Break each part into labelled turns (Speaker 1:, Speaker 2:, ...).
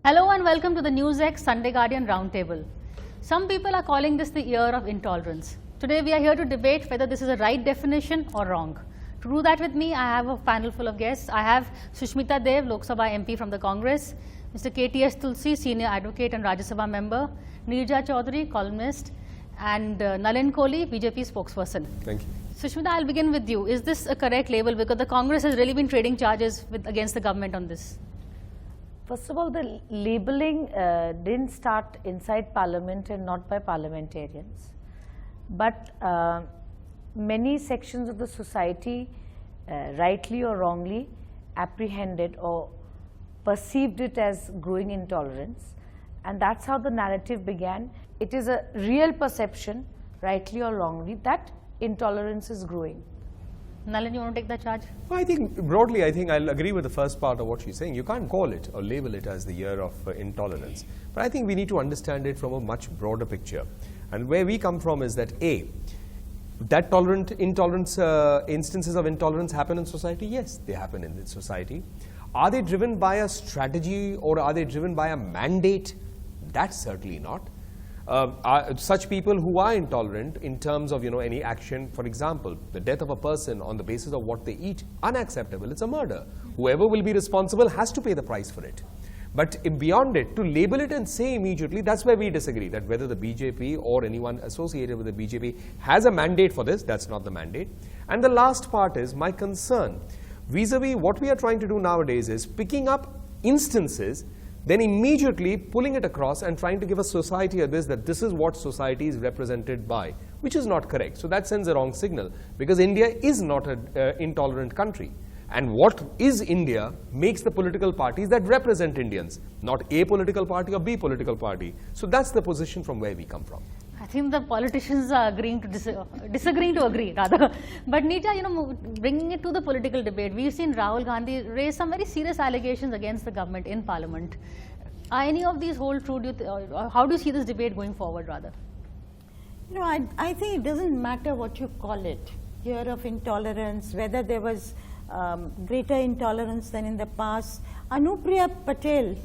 Speaker 1: Hello and welcome to the NewsX Sunday Guardian Roundtable. Some people are calling this the year of intolerance. Today we are here to debate whether this is a right definition or wrong. To do that with me, I have a panel full of guests. I have Sushmita Dev, Lok Sabha MP from the Congress, Mr. KTS Tulsi, Senior Advocate and Rajya Sabha Member, Neerja Chaudhary, columnist, and Nalin Kohli, BJP spokesperson.
Speaker 2: Thank you.
Speaker 1: Sushmita, I'll begin with you. Is this a correct label? Because the Congress has really been trading charges against the government on this.
Speaker 3: First of all, the labeling didn't start inside Parliament and not by parliamentarians. But many sections of the society, rightly or wrongly, apprehended or perceived it as growing intolerance. And that's how the narrative began. It is a real perception, rightly or wrongly, that intolerance is growing.
Speaker 1: Nalin, you want to take that charge?
Speaker 2: Well, I think broadly, I'll agree with the first part of what she's saying. You can't call it or label it as the year of intolerance. But I think we need to understand it from a much broader picture. And where we come from is that that instances of intolerance happen in society? Yes, they happen in society. Are they driven by a strategy or are they driven by a mandate? That's certainly not. Such people who are intolerant in terms of any action, for example, the death of a person on the basis of what they eat, unacceptable. It's a murder. Whoever will be responsible has to pay the price for it. But beyond it, to label it and say immediately, that's where we disagree, that whether the BJP or anyone associated with the BJP has a mandate for this, that's not the mandate. And the last part is my concern vis-a-vis what we are trying to do nowadays is picking up instances, then immediately pulling it across and trying to give a society that this is what society is represented by, which is not correct. So that sends a wrong signal, because India is not an intolerant country. And what is India makes the political parties that represent Indians, not a political party or B political party. So that's the position from where we come from.
Speaker 1: I think the politicians are agreeing to disagreeing to agree, rather. But Neerja, bringing it to the political debate, we've seen Rahul Gandhi raise some very serious allegations against the government in Parliament. Are any of these hold true? How do you see this debate going forward, rather?
Speaker 4: I think it doesn't matter what you call it, year of intolerance, whether there was greater intolerance than in the past. Anupriya Patel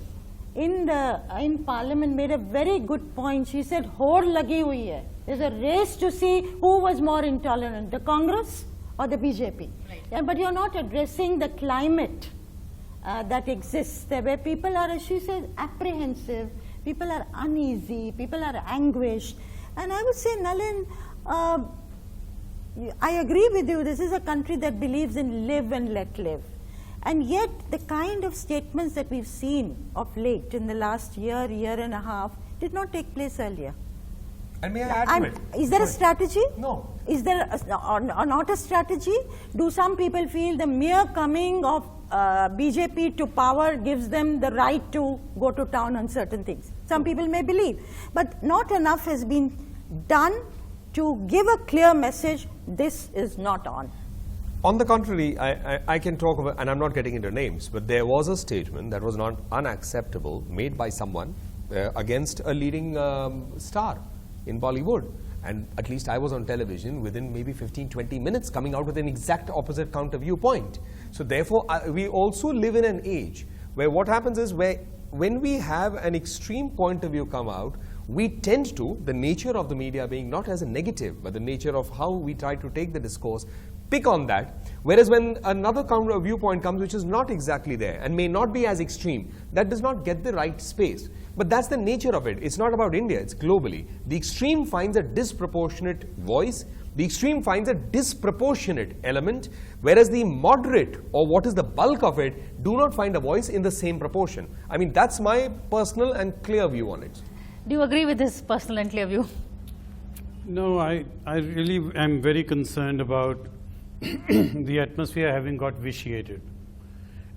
Speaker 4: in Parliament made a very good point. She said, "Hor lagi hui hai." There's a race to see who was more intolerant, the Congress or the BJP. Right. Yeah, but you're not addressing the climate that exists there, where people are, as she said, apprehensive, people are uneasy, people are anguished. And I would say, Nalin, I agree with you. This is a country that believes in live and let live. And yet, the kind of statements that we've seen of late in the last year and a half did not take place earlier.
Speaker 2: And may I add to it?
Speaker 4: Is there a strategy?
Speaker 2: No.
Speaker 4: Is there not a strategy? Do some people feel the mere coming of BJP to power gives them the right to go to town on certain things? Some people may believe. But not enough has been done to give a clear message, this is not on.
Speaker 2: On the contrary, I can talk about, and I'm not getting into names, but there was a statement that was not unacceptable made by someone against a leading star in Bollywood. And at least I was on television within maybe 15-20 minutes coming out with an exact opposite counter viewpoint. So therefore, we also live in an age where what happens is when we have an extreme point of view come out, we tend to, the nature of the media being not as a negative, but the nature of how we try to take the discourse, pick on that, whereas when another counter viewpoint comes which is not exactly there and may not be as extreme, that does not get the right space. But that's the nature of it. It's not about India, it's globally. The extreme finds a disproportionate voice, the extreme finds a disproportionate element, whereas the moderate, or what is the bulk of it, do not find a voice in the same proportion. I mean, that's my personal and clear view on it.
Speaker 1: Do you agree with this personal and clear view?
Speaker 5: No, I really am very concerned about the atmosphere having got vitiated.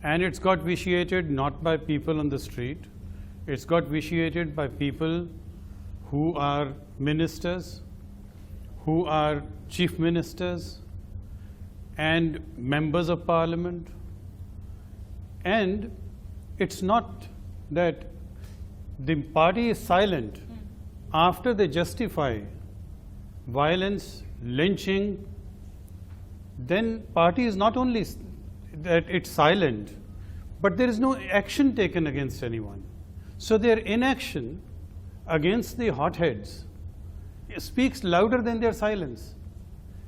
Speaker 5: And it's got vitiated not by people on the street, it's got vitiated by people who are ministers, who are chief ministers, and members of parliament. And it's not that the party is silent after they justify violence, lynching. Then party is not only that it's silent, but there is no action taken against anyone. So their inaction against the hotheads speaks louder than their silence.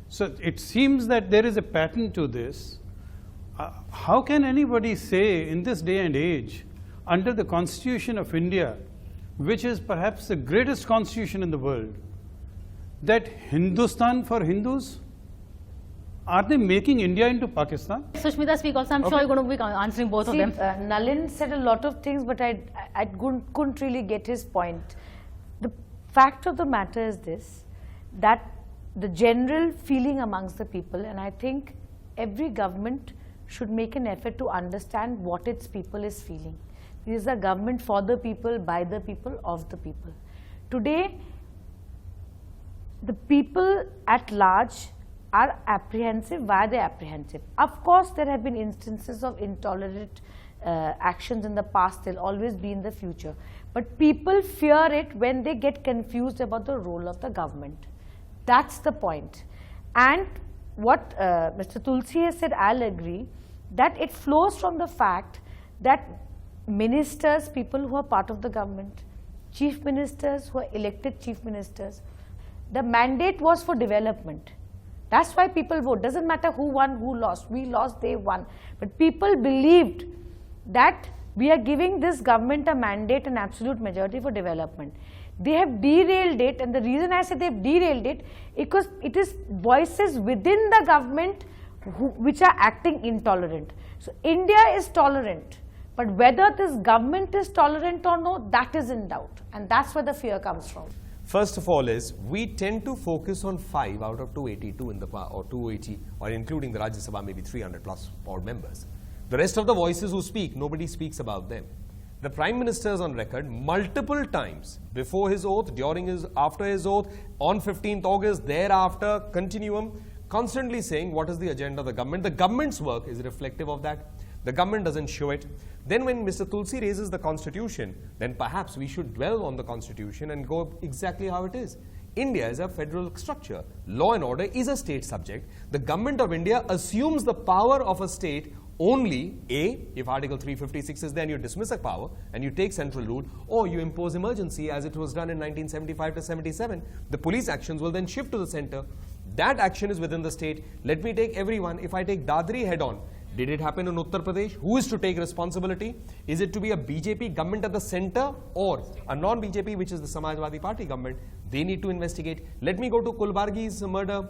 Speaker 5: So it seems that there is a pattern to this. How can anybody say in this day and age, under the Constitution of India, which is perhaps the greatest constitution in the world, that Hindustan for Hindus, are they making India into Pakistan?
Speaker 1: Sushmita speak also. I'm sure you're going to be answering both of them.
Speaker 3: Nalin said a lot of things, but I couldn't really get his point. The fact of the matter is this, that the general feeling amongst the people, and I think every government should make an effort to understand what its people is feeling. This is a government for the people, by the people, of the people. Today, the people at large are apprehensive. Why are they apprehensive? Of course, there have been instances of intolerant actions in the past. They'll always be in the future. But people fear it when they get confused about the role of the government. That's the point. And what Mr. Tulsi has said, I'll agree, that it flows from the fact that ministers, people who are part of the government, chief ministers who are elected chief ministers, the mandate was for development. That's why people vote. Doesn't matter who won, who lost. We lost, they won. But people believed that we are giving this government a mandate, an absolute majority for development. They have derailed it, and the reason I say they have derailed it, because it is voices within the government which are acting intolerant. So India is tolerant, but whether this government is tolerant or no, that is in doubt, and that's where the fear comes from.
Speaker 2: First of all is, we tend to focus on 5 out of 282 in the or 280, or including the Rajya Sabha, maybe 300 plus odd members. The rest of the voices who speak, nobody speaks about them. The Prime Minister is on record multiple times, before his oath, during his, after his oath, on 15th August, thereafter, continuum, constantly saying what is the agenda of the government. The government's work is reflective of that. The government doesn't show it. Then when Mr. Tulsi raises the Constitution, then perhaps we should dwell on the Constitution and go exactly how it is. India is a federal structure. Law and order is a state subject. The government of India assumes the power of a state only, A, if Article 356 is there and you dismiss a power and you take central rule, or you impose emergency as it was done in 1975 to 77. The police actions will then shift to the center. That action is within the state. Let me take everyone. If I take Dadri head on, did it happen in Uttar Pradesh? Who is to take responsibility? Is it to be a BJP government at the center or a non-BJP, which is the Samajwadi Party government? They need to investigate. Let me go to Kulbargi's murder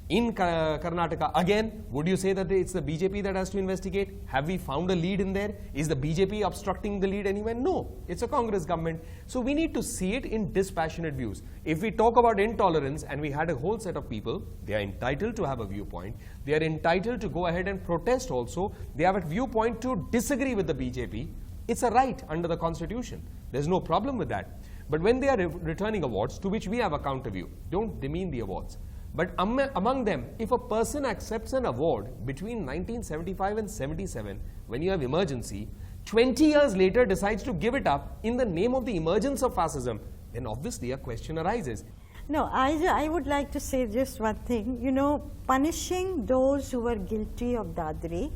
Speaker 2: in Karnataka. Again, would you say that it's the BJP that has to investigate? Have we found a lead in there? Is the BJP obstructing the lead anywhere? No, it's a Congress government. So we need to see it in dispassionate views. If we talk about intolerance and we had a whole set of people, they are entitled to have a viewpoint. They are entitled to go ahead and protest also. They have a viewpoint to disagree with the BJP. It's a right under the Constitution. There's no problem with that. But when they are returning awards, to which we have a counter view, don't demean the awards. But among them, if a person accepts an award between 1975 and 77, when you have emergency, 20 years later decides to give it up in the name of the emergence of fascism, then obviously a question arises.
Speaker 4: No, I would like to say just one thing. You know, punishing those who were guilty of Dadri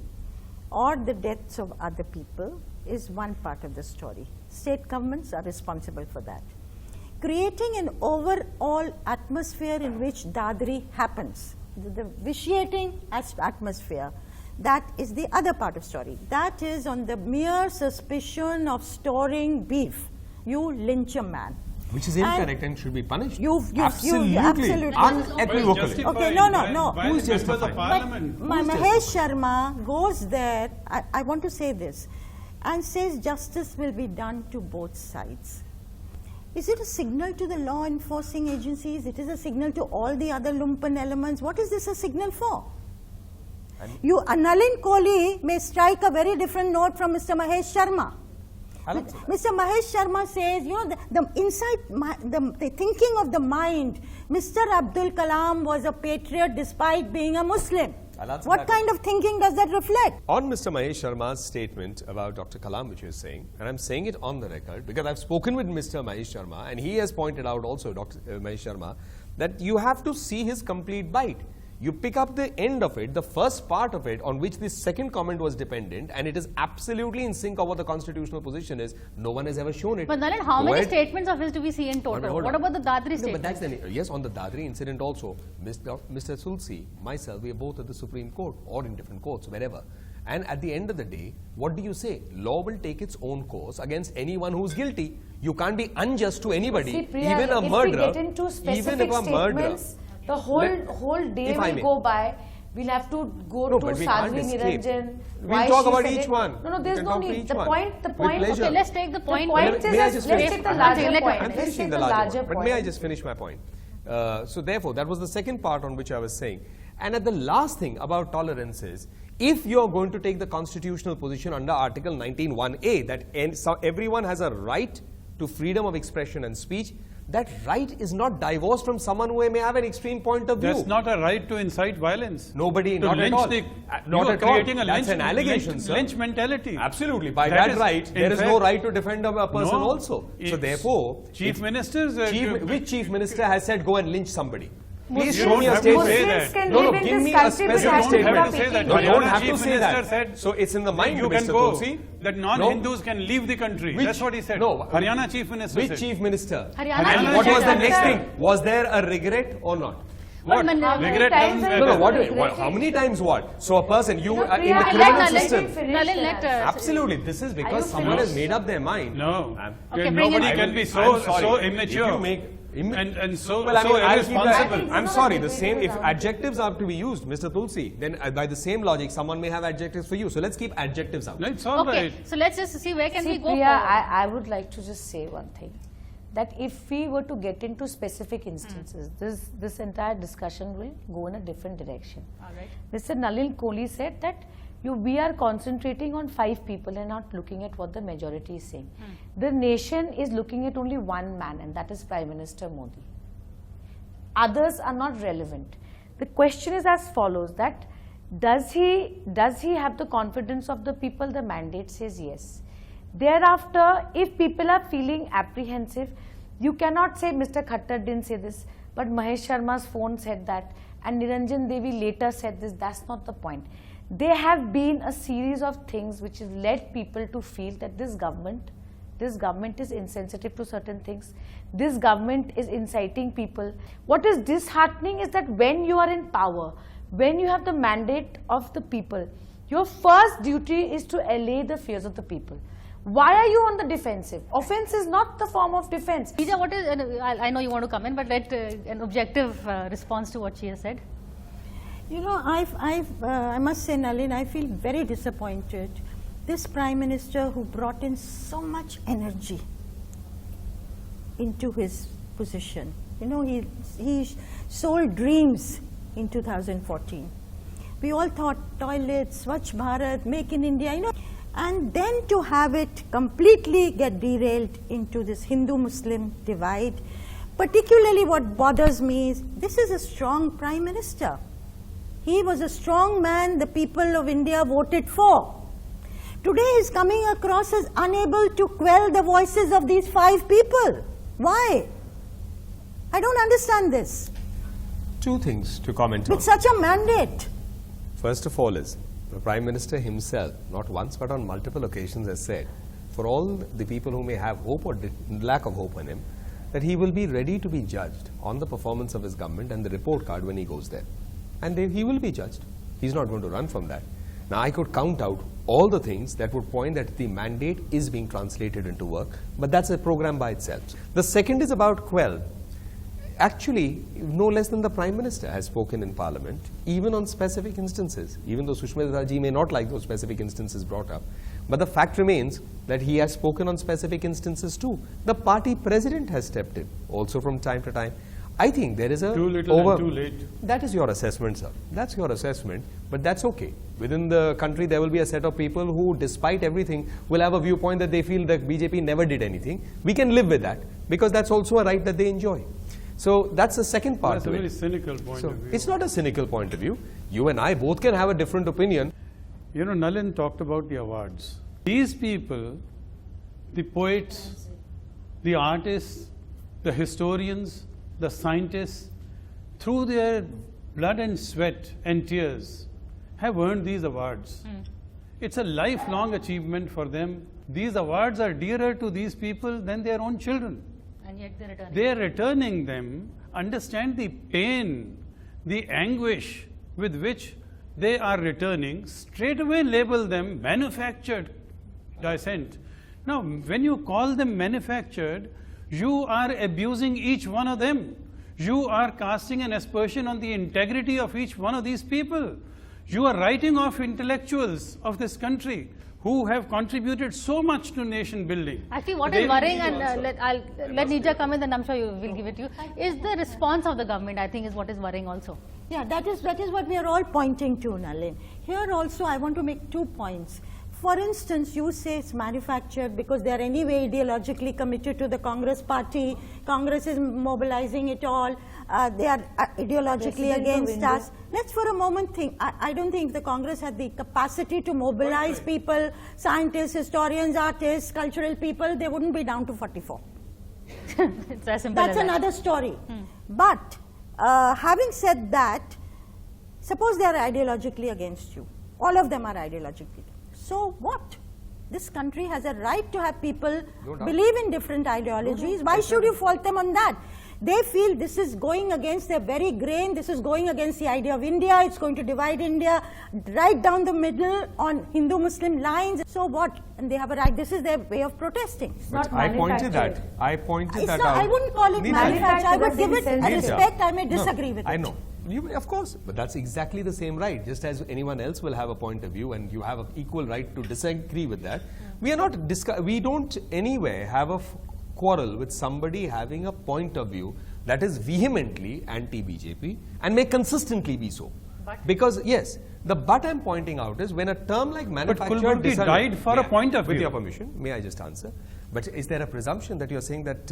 Speaker 4: or the deaths of other people is one part of the story. State governments are responsible for that. Creating an overall atmosphere in which Dadri happens, the vitiating atmosphere, that is the other part of story. That is on the mere suspicion of storing beef. You lynch a man.
Speaker 2: Which is incorrect and should be punished.
Speaker 4: Absolutely.
Speaker 2: Unequivocally.
Speaker 4: Okay, no.
Speaker 2: Who's justified?
Speaker 4: But Mahesh Sharma goes there, I want to say this, and says justice will be done to both sides. Is it a signal to the law enforcing agencies? It is a signal to all the other lumpen elements. What is this a signal for? Nalin Kohli may strike a very different note from Mr. Mahesh Sharma. Mr. Mahesh Sharma says, you know, the thinking of the mind, Mr. Abdul Kalam was a patriot despite being a Muslim. What kind of thinking does that reflect?
Speaker 2: On Mr. Mahesh Sharma's statement about Dr. Kalam, which you're saying, and I'm saying it on the record because I've spoken with Mr. Mahesh Sharma and he has pointed out also, Dr. Mahesh Sharma, that you have to see his complete bite. You pick up the end of it, the first part of it, on which the second comment was dependent, and it is absolutely in sync of what the constitutional position is. No one has ever shown it.
Speaker 1: But Nalin, how
Speaker 2: Go
Speaker 1: many
Speaker 2: ahead.
Speaker 1: statements of his do we see in total?
Speaker 2: Hold
Speaker 1: What
Speaker 2: on.
Speaker 1: about the Dadri
Speaker 2: No,
Speaker 1: statement?
Speaker 2: but that's yes, on the Dadri incident also, Mr. Tulsi, myself, we are both at the Supreme Court or in different courts, wherever. And at the end of the day, what do you say? Law will take its own course against anyone who's guilty. You can't be unjust to anybody,
Speaker 3: See, Priya,
Speaker 2: even a
Speaker 3: if
Speaker 2: murderer.
Speaker 3: we get into
Speaker 2: Even if
Speaker 3: specific
Speaker 2: a murderer.
Speaker 3: statements, the whole day
Speaker 2: if I
Speaker 3: will
Speaker 2: may.
Speaker 3: go by. We'll have to go
Speaker 2: No,
Speaker 3: to
Speaker 2: but we can't
Speaker 3: Sadhvi
Speaker 2: escape.
Speaker 3: Niranjan.
Speaker 2: We'll
Speaker 3: why
Speaker 2: talk
Speaker 3: she
Speaker 2: about
Speaker 3: said
Speaker 2: each
Speaker 3: it.
Speaker 2: one.
Speaker 3: No,
Speaker 2: We
Speaker 3: there's
Speaker 2: can
Speaker 3: no
Speaker 2: talk to
Speaker 3: need.
Speaker 2: each
Speaker 3: The
Speaker 2: one.
Speaker 3: point.
Speaker 2: With
Speaker 3: Okay,
Speaker 2: pleasure.
Speaker 1: Okay, let's take the point.
Speaker 3: The point
Speaker 2: May
Speaker 3: is
Speaker 2: I
Speaker 3: that
Speaker 2: just
Speaker 3: let's
Speaker 2: finish?
Speaker 3: take the
Speaker 1: Okay,
Speaker 3: larger
Speaker 1: let her
Speaker 3: point.
Speaker 1: finish.
Speaker 2: I'm
Speaker 3: Let's
Speaker 2: finishing
Speaker 3: take
Speaker 2: the
Speaker 3: the
Speaker 2: larger
Speaker 3: larger
Speaker 2: point. But
Speaker 3: point.
Speaker 2: may I just finish my point? So therefore, that was the second part on which I was saying. And at the last thing about tolerance is, if you're going to take the constitutional position under Article 19(1)(a) that everyone has a right to freedom of expression and speech, that right is not divorced from someone who may have an extreme point of view.
Speaker 5: That's not a right to incite violence.
Speaker 2: Nobody,
Speaker 5: to
Speaker 2: not
Speaker 5: lynch
Speaker 2: at all.
Speaker 5: The,
Speaker 2: Not
Speaker 5: you are
Speaker 2: at all.
Speaker 5: creating a
Speaker 2: That's
Speaker 5: lynch,
Speaker 2: an allegation, sir.
Speaker 5: lynch mentality.
Speaker 2: Absolutely. By
Speaker 5: That
Speaker 2: that
Speaker 5: is,
Speaker 2: right,
Speaker 5: in
Speaker 2: there is no
Speaker 5: fact,
Speaker 2: right to defend a person
Speaker 5: no,
Speaker 2: also. So
Speaker 5: it's
Speaker 2: therefore,
Speaker 5: chief
Speaker 2: if-
Speaker 5: ministers,
Speaker 2: which chief minister has said go and lynch somebody? Please
Speaker 5: You
Speaker 2: show
Speaker 5: don't
Speaker 2: me a
Speaker 5: have to say
Speaker 2: statement.
Speaker 5: that.
Speaker 3: Can
Speaker 2: No,
Speaker 3: live
Speaker 2: no,
Speaker 3: in
Speaker 2: give
Speaker 3: this
Speaker 2: me a
Speaker 3: country with
Speaker 2: specific
Speaker 5: You don't
Speaker 2: statement.
Speaker 5: have to say that.
Speaker 2: No, you don't
Speaker 5: Haryana
Speaker 2: have to
Speaker 5: chief
Speaker 2: say
Speaker 5: minister
Speaker 2: that.
Speaker 5: said
Speaker 2: So it's in the mind,
Speaker 5: you
Speaker 2: Mr.
Speaker 5: can go,
Speaker 2: Tulsi.
Speaker 5: that non-Hindus can leave the country.
Speaker 2: Which-
Speaker 5: That's what he said.
Speaker 2: No.
Speaker 5: Haryana chief minister
Speaker 2: Which
Speaker 5: said.
Speaker 2: chief minister?
Speaker 1: Haryana
Speaker 2: And
Speaker 1: chief
Speaker 2: what was the
Speaker 1: minister.
Speaker 2: next thing? Was there a regret or not?
Speaker 5: What?
Speaker 1: But
Speaker 3: How many
Speaker 5: Regret
Speaker 3: times
Speaker 5: doesn't
Speaker 3: have
Speaker 2: No, no,
Speaker 5: matter.
Speaker 2: what, how many times what? So a person, you,
Speaker 3: No,
Speaker 2: in the
Speaker 3: Priya,
Speaker 1: let
Speaker 2: criminal
Speaker 1: Nalin
Speaker 2: system.
Speaker 3: finish
Speaker 1: Nalin,
Speaker 3: the
Speaker 1: let
Speaker 3: answer.
Speaker 2: Absolutely. This is because
Speaker 3: you
Speaker 2: someone has
Speaker 3: finished?
Speaker 2: made up their mind.
Speaker 5: No.
Speaker 1: Okay, bring
Speaker 5: Nobody
Speaker 1: in-
Speaker 5: can be
Speaker 2: I'm
Speaker 5: so
Speaker 2: sorry.
Speaker 5: immature
Speaker 2: If you make
Speaker 5: and so,
Speaker 2: well, I
Speaker 5: so
Speaker 2: mean, I'll keep that-
Speaker 5: irresponsible.
Speaker 2: I'm sorry, the same, if
Speaker 3: Debatable
Speaker 2: adjectives are to be used, Mr. Tulsi, then by the same logic, someone may have adjectives for you. So let's keep adjectives out.
Speaker 5: No, it's all
Speaker 1: Okay,
Speaker 5: right.
Speaker 1: so let's just see where can we
Speaker 3: See,
Speaker 1: go
Speaker 3: Priya,
Speaker 1: forward.
Speaker 3: I would like to just say one thing. That if we were to get into specific instances, this entire discussion will go in a different direction.
Speaker 1: All right.
Speaker 3: Mr. Nalin Kohli said that we are concentrating on 5 people and not looking at what the majority is saying. The nation is looking at only one man, and that is Prime Minister Modi. Others are not relevant. The question is as follows, that does he have the confidence of the people? The mandate says yes. Thereafter, if people are feeling apprehensive, you cannot say Mr. Khattar didn't say this, but Mahesh Sharma's phone said that, and Niranjan Devi later said this. That's not the point. There have been a series of things which has led people to feel that this government is insensitive to certain things. This government is inciting people. What is disheartening is that when you are in power, when you have the mandate of the people, your first duty is to allay the fears of the people. Why are you on the defensive? Offense is not the form of defense.
Speaker 1: Pooja, what is, I know you want to come in, but let an objective response to what she has said.
Speaker 4: You know, I must say, Nalin, I feel very disappointed. This Prime Minister who brought in so much energy into his position. You know, he sold dreams in 2014. We all thought toilets, Swachh Bharat, Make in India, you know. And then to have it completely get derailed into this Hindu-Muslim divide. Particularly what bothers me is, this is a strong Prime Minister. He was a strong man the people of India voted for. Today he is coming across as unable to quell the voices of these 5 people. Why? I don't understand this.
Speaker 2: 2 things to comment on.
Speaker 4: With such a mandate.
Speaker 2: First of all is, the Prime Minister himself, not once but on multiple occasions, has said, for all the people who may have hope or lack of hope in him, that he will be ready to be judged on the performance of his government and the report card when he goes there. And he will be judged. He's not going to run from that. Now, I could count out all the things that would point that the mandate is being translated into work, but that's a program by itself. The second is about quell. Actually, no less than the Prime Minister has spoken in Parliament, even on specific instances, even though Sushmita ji may not like those specific instances brought up. But the fact remains that he has spoken on specific instances too. The party president has stepped in, also from time to time. I think there is a
Speaker 5: Too little and too late.
Speaker 2: That is your assessment, sir. That's your assessment, but that's okay. Within the country, there will be a set of people who, despite everything, will have a viewpoint that they feel that BJP never did anything. We can live with that, because that's also a right that they enjoy. So that's the second part
Speaker 5: That's a
Speaker 2: of
Speaker 5: very
Speaker 2: it.
Speaker 5: cynical point of view.
Speaker 2: It's not a cynical point of view. You and I both can have a different opinion.
Speaker 5: You know, Nalin talked about the awards. These people, the poets, the artists, the historians, the scientists, through their blood and sweat and tears have earned these awards. It's a lifelong achievement for them. These awards are dearer to these people than their own children.
Speaker 1: And yet they're returning.
Speaker 5: They are returning them. Understand the pain, the anguish with which they are returning. Straight away label them manufactured dissent. Now, when you call them manufactured, you are abusing each one of them. You are casting an aspersion on the integrity of each one of these people. You are writing off intellectuals of this country who have contributed so much to nation building.
Speaker 1: Actually, what is worrying, and I'll let Nija come in, and I'm sure you will give it to you, is the response of the government, I think, is what is worrying also.
Speaker 4: Yeah, that is what we are all pointing to, Nalin. Here also I want to make 2 points. For instance, you say it's manufactured because they are anyway ideologically committed to the Congress party. Congress is mobilizing it all. They are ideologically against us. Let's for a moment think, I don't think the Congress had the capacity to mobilize people, scientists, historians, artists, cultural people. They wouldn't be down to 44.
Speaker 1: It's as simple
Speaker 4: That's
Speaker 1: as
Speaker 4: another story. But having said that, suppose they are ideologically against you. All of them are ideologically. So what? This country has a right to have people believe in different ideologies. Why should you fault them on that? They feel this is going against their very grain. This is going against the idea of India. It's going to divide India right down the middle on Hindu-Muslim lines. So what? And they have a right. This is their way of protesting. It's
Speaker 3: not
Speaker 2: I pointed that.
Speaker 3: manufactured.
Speaker 2: I pointed that
Speaker 4: not,
Speaker 2: out.
Speaker 4: I wouldn't call it
Speaker 2: Neither.
Speaker 4: manufactured. I would give it a
Speaker 3: Neither.
Speaker 4: respect. I may disagree with it.
Speaker 2: I know. Of course, but that's exactly the same right. Just as anyone else will have a point of view, and you have an equal right to disagree with that. We are not. We don't anywhere have a quarrel with somebody having a point of view that is vehemently anti-BJP and may consistently be so. Because yes, the but I'm pointing out is when a term like manufactured
Speaker 5: Kulburgi died for a point of
Speaker 2: With
Speaker 5: view.
Speaker 2: your permission, may I just answer? But is there a presumption that you are saying that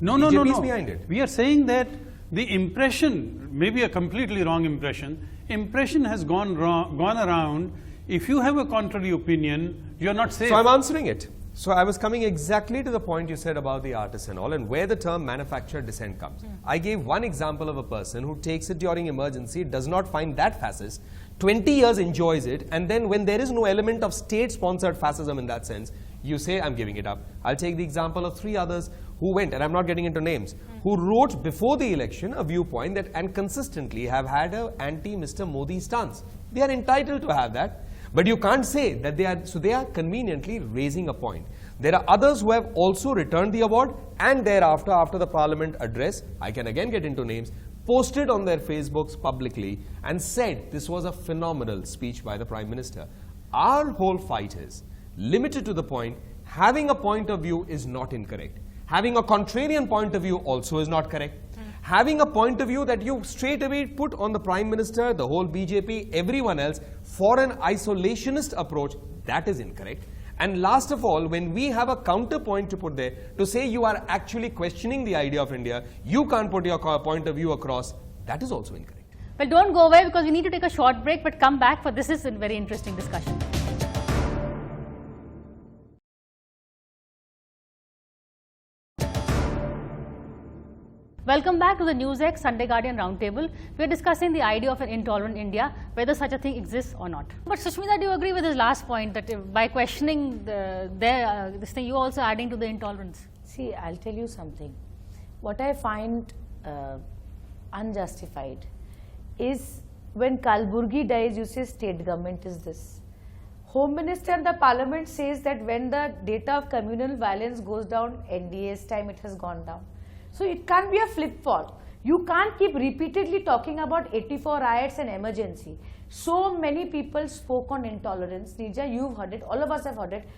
Speaker 5: No,
Speaker 2: BJP is behind it?
Speaker 5: We are saying that the impression, maybe a completely wrong impression has gone around. If you have a contrary opinion, you are not safe.
Speaker 2: So I'm answering it. So I was coming exactly to the point you said about the artists and all, and where the term manufactured dissent comes. I gave one example of a person who takes it during emergency, does not find that fascist, 20 years enjoys it, and then when there is no element of state-sponsored fascism in that sense, you say, I'm giving it up. I'll take the example of 3 others who went, and I'm not getting into names, who wrote before the election a viewpoint that and consistently have had an anti-Mr. Modi stance. They are entitled to have that. But you can't say that they are conveniently raising a point. There are others who have also returned the award and thereafter, after the parliament address, I can again get into names, posted on their Facebooks publicly and said this was a phenomenal speech by the Prime Minister. Our whole fight is limited to the point, having a point of view is not incorrect. Having a contrarian point of view also is not correct. Having a point of view that you straight away put on the Prime Minister, the whole BJP, everyone else for an isolationist approach, that is incorrect. And last of all, when we have a counterpoint to put there, to say you are actually questioning the idea of India, you can't put your point of view across, that is also incorrect.
Speaker 1: Well, don't go away because we need to take a short break, but come back for this is a very interesting discussion. Welcome back to the NewsX Sunday Guardian Roundtable. We are discussing the idea of an intolerant India, whether such a thing exists or not. But Sushmita, do you agree with his last point that by questioning this thing, you are also adding to the intolerance?
Speaker 3: See, I'll tell you something. What I find unjustified is when Kalburgi dies, you say state government is this. Home Minister and the Parliament says that when the data of communal violence goes down, NDA's time it has gone down. So it can't be a flip-flop. You can't keep repeatedly talking about 84 riots and emergency. So many people spoke on intolerance. Nija, you've heard it. All of us have heard it.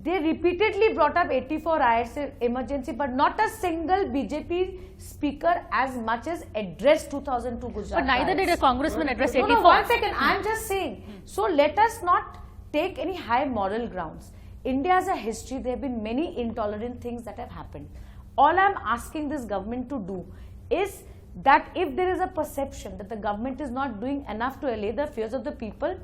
Speaker 3: They repeatedly brought up 84 riots and emergency, but not a single BJP speaker as much as addressed 2002 Gujarat
Speaker 1: But neither did a congressman address 84.
Speaker 3: No, 1 second. I'm just saying. So let us not take any high moral grounds. India has a history. There have been many intolerant things that have happened. All I'm asking this government to do is that if there is a perception that the government is not doing enough to allay the fears of the people,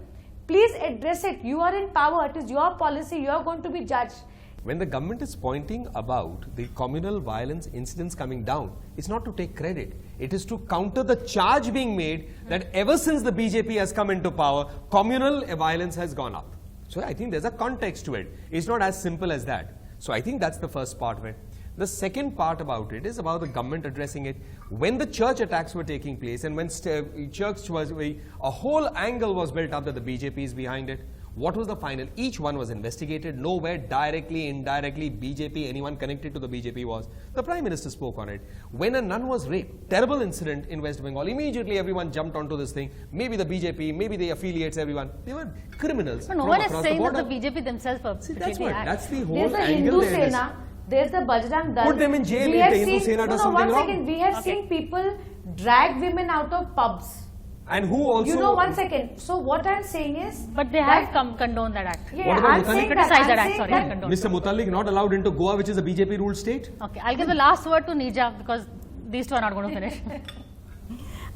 Speaker 3: please address it. You are in power. It is your policy. You are going to be judged.
Speaker 2: When the government is pointing about the communal violence incidents coming down, it's not to take credit. It is to counter the charge being made that ever since the BJP has come into power, communal violence has gone up. So I think there's a context to it. It's not as simple as that. So I think that's the first part of it. The second part about it is about the government addressing it. When the church attacks were taking place and when a whole angle was built up that the BJP is behind it, what was the final? Each one was investigated. Nowhere directly, indirectly, BJP, anyone connected to the BJP was. The Prime Minister spoke on it. When a nun was raped, terrible incident in West Bengal, immediately everyone jumped onto this thing. Maybe the BJP, maybe the affiliates, everyone. They were criminals.
Speaker 1: But no
Speaker 2: from
Speaker 1: one is
Speaker 2: across
Speaker 1: saying
Speaker 2: the
Speaker 1: that
Speaker 2: border.
Speaker 1: the BJP themselves
Speaker 2: That's what. That's the whole
Speaker 3: There's the
Speaker 2: angle
Speaker 3: Hindu
Speaker 2: there is.
Speaker 3: Sena, there's the Bajrang Dal.
Speaker 2: Put them in jail
Speaker 3: We
Speaker 2: if
Speaker 3: have
Speaker 2: the Hindu
Speaker 3: seen-
Speaker 2: Sena does
Speaker 3: no,
Speaker 2: something
Speaker 3: one
Speaker 2: wrong.
Speaker 3: second. We have seen people drag women out of pubs.
Speaker 2: And who also...
Speaker 3: You know, one second. So what I'm saying is...
Speaker 1: But they have condoned that act.
Speaker 3: Yeah,
Speaker 2: What about
Speaker 3: I'm
Speaker 2: Mutalik?
Speaker 3: saying
Speaker 1: Criticize
Speaker 3: that.
Speaker 1: that
Speaker 3: I'm
Speaker 1: act,
Speaker 3: saying
Speaker 1: sorry,
Speaker 3: that-
Speaker 1: condone.
Speaker 2: Mr. Mutalik not allowed into Goa, which is a BJP ruled state?
Speaker 1: Okay, I'll give the last word to Nija because these two are not going to finish.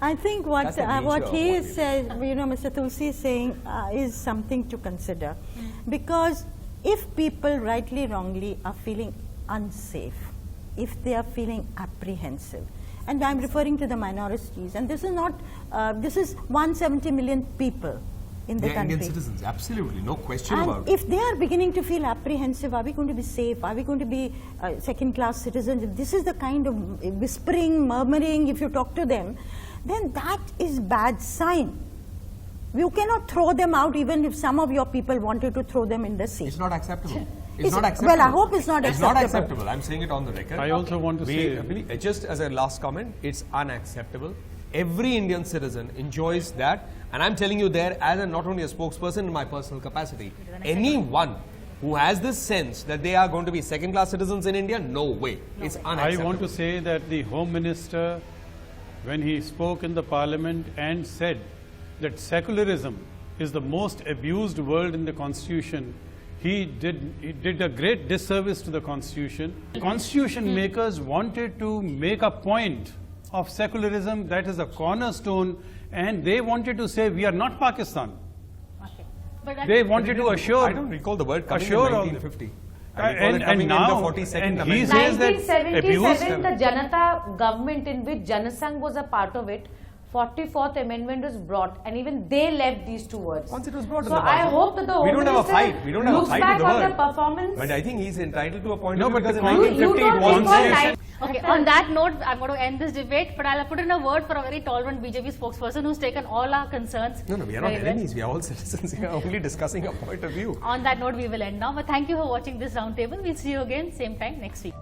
Speaker 4: I think
Speaker 2: That's the nature
Speaker 4: what
Speaker 2: of
Speaker 4: he
Speaker 2: what
Speaker 4: is, Mr. Tulsi is saying is something to consider. Because if people rightly, wrongly are feeling unsafe, if they are feeling apprehensive, and I'm referring to the minorities, and this is not, this is 170 million people in the
Speaker 2: They're
Speaker 4: country.
Speaker 2: Indian citizens, absolutely, no question about
Speaker 4: And
Speaker 2: it.
Speaker 4: if they are beginning to feel apprehensive, are we going to be safe? Are we going to be second-class citizens? If this is the kind of whispering, murmuring, if you talk to them, then that is bad sign. You cannot throw them out even if some of your people wanted to throw them in the sea.
Speaker 2: It's not acceptable.
Speaker 4: Is
Speaker 2: It's not
Speaker 4: it?
Speaker 2: acceptable.
Speaker 4: Well, I hope it's not
Speaker 2: It's not
Speaker 4: acceptable.
Speaker 2: acceptable. I'm saying it on the record.
Speaker 5: I also want to say-
Speaker 2: Just as a last comment, it's unacceptable. Every Indian citizen enjoys that. And I'm telling you there as not only a spokesperson in my personal capacity, anyone who has this sense that they are going to be second-class citizens in India, no way. It's
Speaker 5: I
Speaker 2: unacceptable.
Speaker 5: want to say that the Home Minister, when he spoke in the Parliament and said that secularism is the most abused word in the Constitution, he did a great disservice to the Constitution. Constitution makers wanted to make a point of secularism that is a cornerstone, and they wanted to say we are not Pakistan.
Speaker 1: Okay. But that-
Speaker 5: They wanted to assure.
Speaker 2: I don't recall the word coming
Speaker 5: assure
Speaker 2: in
Speaker 5: of-
Speaker 2: 1950. I recall it
Speaker 5: And
Speaker 2: coming in
Speaker 5: now,
Speaker 2: the 42nd
Speaker 5: and he
Speaker 2: Amendment.
Speaker 5: says that
Speaker 3: 1977,
Speaker 5: abuse.
Speaker 3: the Janata government in which Janasangh was a part of it, 44th Amendment was brought, and even they left these two words.
Speaker 2: Once it was brought in
Speaker 3: So
Speaker 2: the
Speaker 3: I
Speaker 2: Parliament.
Speaker 3: hope that the
Speaker 2: We
Speaker 3: Home
Speaker 2: don't have a
Speaker 3: Minister
Speaker 2: fight. We don't have a
Speaker 3: looks
Speaker 2: fight
Speaker 3: back
Speaker 2: with the
Speaker 3: on the
Speaker 2: word.
Speaker 3: performance.
Speaker 2: But I think he's entitled to a point
Speaker 5: No,
Speaker 2: of view
Speaker 5: but
Speaker 2: because
Speaker 5: the
Speaker 2: in
Speaker 5: con-
Speaker 2: 1950
Speaker 3: you
Speaker 2: it
Speaker 3: don't
Speaker 2: was
Speaker 3: recall
Speaker 2: there.
Speaker 3: that.
Speaker 1: Okay, on that note, I'm going to end this debate, but I'll put in a word for a very tolerant BJP spokesperson who's taken all our concerns.
Speaker 2: No, we are not
Speaker 1: very well.
Speaker 2: enemies. We are all citizens. We are only discussing a point of view.
Speaker 1: On that note, we will end now. But thank you for watching this roundtable. We'll see you again same time next week.